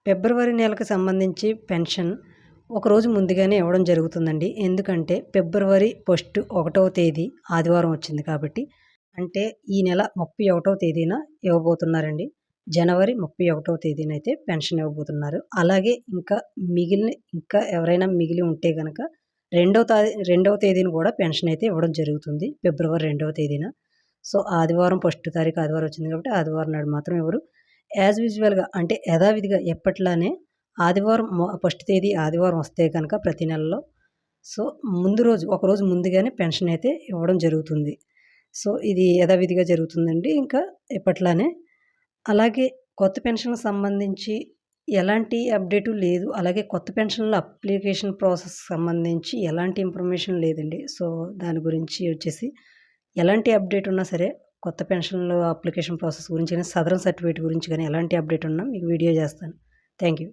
ఫిబ్రవరి నెలకు సంబంధించి పెన్షన్ ఒకరోజు ముందుగానే ఇవ్వడం జరుగుతుందండి. ఎందుకంటే ఫిబ్రవరి ఫస్ట్ 1వ తేదీ ఆదివారం వచ్చింది కాబట్టి. అంటే ఈ నెల 31వ తేదీన ఇవ్వబోతున్నారండి. జనవరి 31వ తేదీనైతే పెన్షన్ ఇవ్వబోతున్నారు. అలాగే ఇంకా ఎవరైనా మిగిలి ఉంటే గనక రెండవ తేదీన కూడా పెన్షన్ అయితే ఇవ్వడం జరుగుతుంది. ఫిబ్రవరి 2వ తేదీన. సో, ఆదివారం ఫస్ట్ తారీఖు ఆదివారం వచ్చింది కాబట్టి ఆదివారం నాడు మాత్రం ఇవ్వరు. యాజ్ యూజువల్‌గా అంటే యథావిధిగా ఎప్పట్లానే ఆదివారం ఫస్ట్ తేదీ ఆదివారం వస్తే గనక ప్రతి నెలలో సో, ముందు రోజు ఒకరోజు ముందుగానే పెన్షన్ అయితే ఇవ్వడం జరుగుతుంది. సో, ఇది యథావిధిగా జరుగుతుందండి. ఇంకా ఎప్పట్లానే. అలాగే కొత్త పెన్షన్‌కి సంబంధించి ఎలాంటి అప్డేటు లేదు. అలాగే కొత్త పెన్షన్‌ల అప్లికేషన్ ప్రాసెస్ సంబంధించి ఎలాంటి ఇన్ఫర్మేషన్ లేదండి. సో, దాని గురించి వచ్చేసి ఎలాంటి అప్డేట్ ఉన్నా సరే కొత్త పెన్షన్‌లు అప్లికేషన్ ప్రాసెస్ గురించి గాని, సదరన్ సర్టిఫికేట్ గురించి గాని ఎలాంటి అప్డేట్ ఉన్నా మీకు వీడియో చేస్తాను. Thank you.